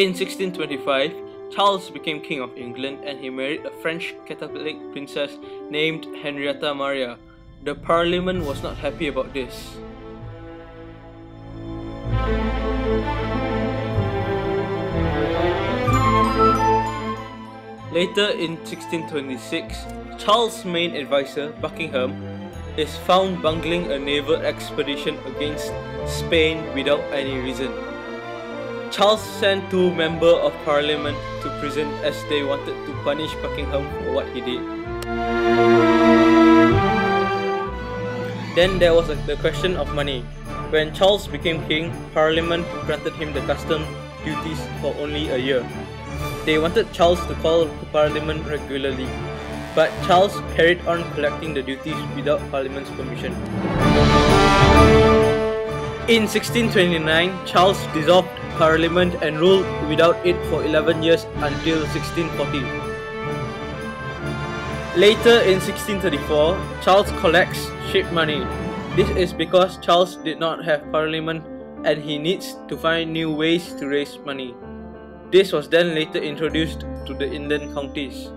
In 1625, Charles became King of England and he married a French Catholic princess named Henrietta Maria. The Parliament was not happy about this. Later in 1626, Charles' main advisor, Buckingham, is found bungling a naval expedition against Spain without any reason. Charles sent two members of parliament to prison as they wanted to punish Buckingham for what he did. Then there was the question of money. When Charles became king, parliament granted him the custom duties for only a year. They wanted Charles to call to parliament regularly, but Charles carried on collecting the duties without Parliament's permission. In 1629, Charles dissolved Parliament and ruled without it for 11 years until 1640. Later in 1634, Charles collects ship money. This is because Charles did not have Parliament and he needs to find new ways to raise money. This was then later introduced to the inland counties.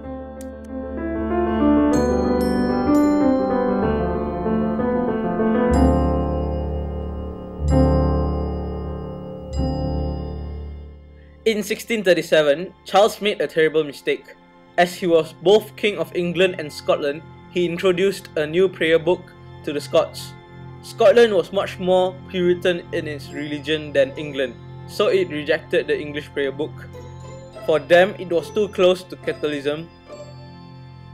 In 1637, Charles made a terrible mistake. As he was both King of England and Scotland, he introduced a new prayer book to the Scots. Scotland was much more Puritan in its religion than England, so it rejected the English prayer book. For them, it was too close to Catholicism,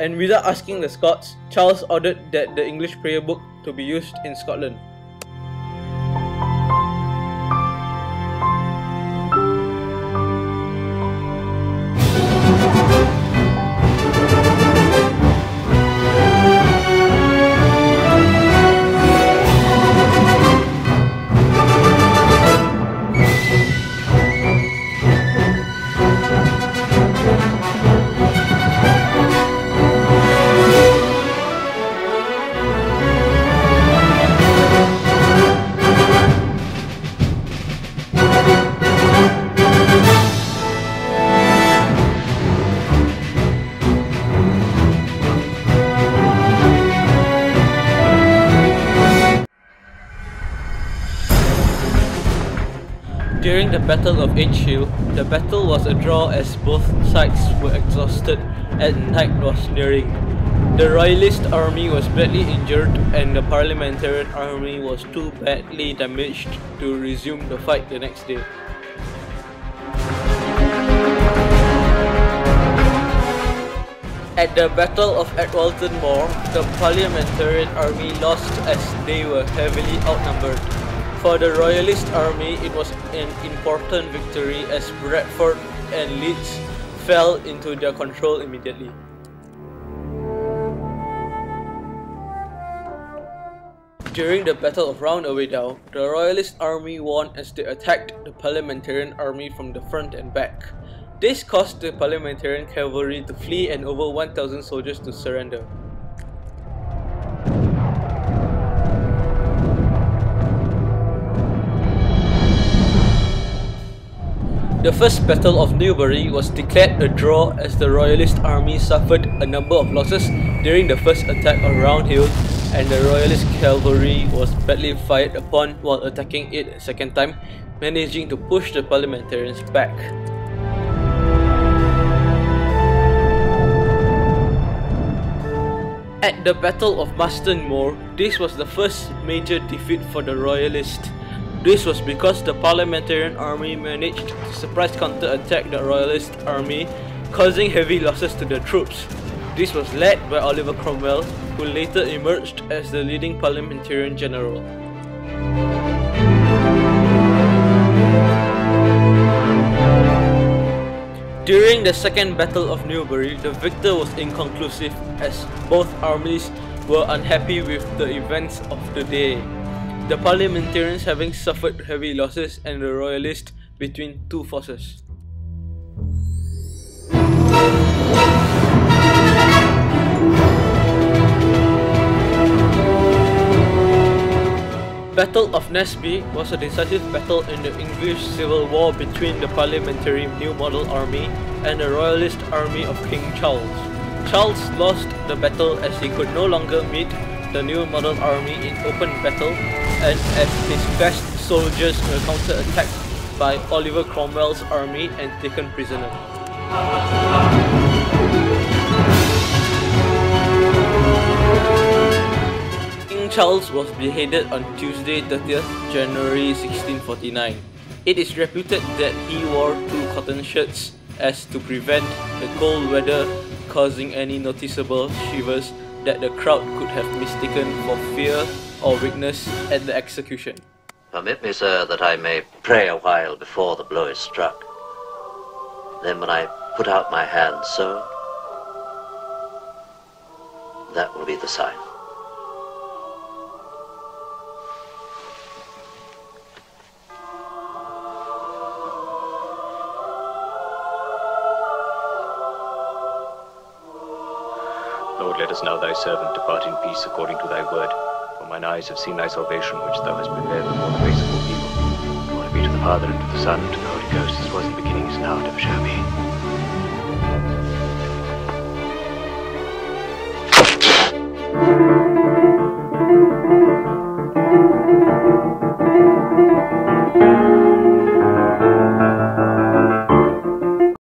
and without asking the Scots, Charles ordered that the English prayer book to be used in Scotland. During the Battle of Edgehill, the battle was a draw as both sides were exhausted and night was nearing. The Royalist army was badly injured and the Parliamentarian army was too badly damaged to resume the fight the next day. At the Battle of Edwalton Moor, the Parliamentarian army lost as they were heavily outnumbered. For the Royalist army, it was an important victory as Bradford and Leeds fell into their control immediately. During the Battle of Roundaway Down, the Royalist army won as they attacked the Parliamentarian army from the front and back. This caused the Parliamentarian cavalry to flee and over 1,000 soldiers to surrender. The First Battle of Newbury was declared a draw as the Royalist army suffered a number of losses during the first attack on Round Hill, and the Royalist cavalry was badly fired upon while attacking it a second time, managing to push the Parliamentarians back. At the Battle of Marston Moor, this was the first major defeat for the Royalists. This was because the Parliamentarian army managed to surprise counter-attack the Royalist army, causing heavy losses to the troops. This was led by Oliver Cromwell, who later emerged as the leading Parliamentarian general. During the Second Battle of Newbury, the victor was inconclusive as both armies were unhappy with the events of the day. The Parliamentarians having suffered heavy losses and the Royalists between two forces. Battle of Naseby was a decisive battle in the English Civil War between the Parliamentary New Model Army and the Royalist army of King Charles. Charles lost the battle as he could no longer meet the New Model Army in open battle, and as his best soldiers were counter-attacked by Oliver Cromwell's army and taken prisoner. King Charles was beheaded on Tuesday 30th January 1649. It is reputed that he wore 2 cotton shirts as to prevent the cold weather causing any noticeable shivers that the crowd could have mistaken for fear or weakness at the execution. Permit me, sir, that I may pray a while before the blow is struck. Then when I put out my hand so, that will be the sign. Lord, let us now thy servant depart in peace according to thy word. For mine eyes have seen thy salvation, which thou hast prepared before the face of all people. Glory be to the Father, and to the Son, and to the Holy Ghost, as was in the beginning, is now, and ever shall be.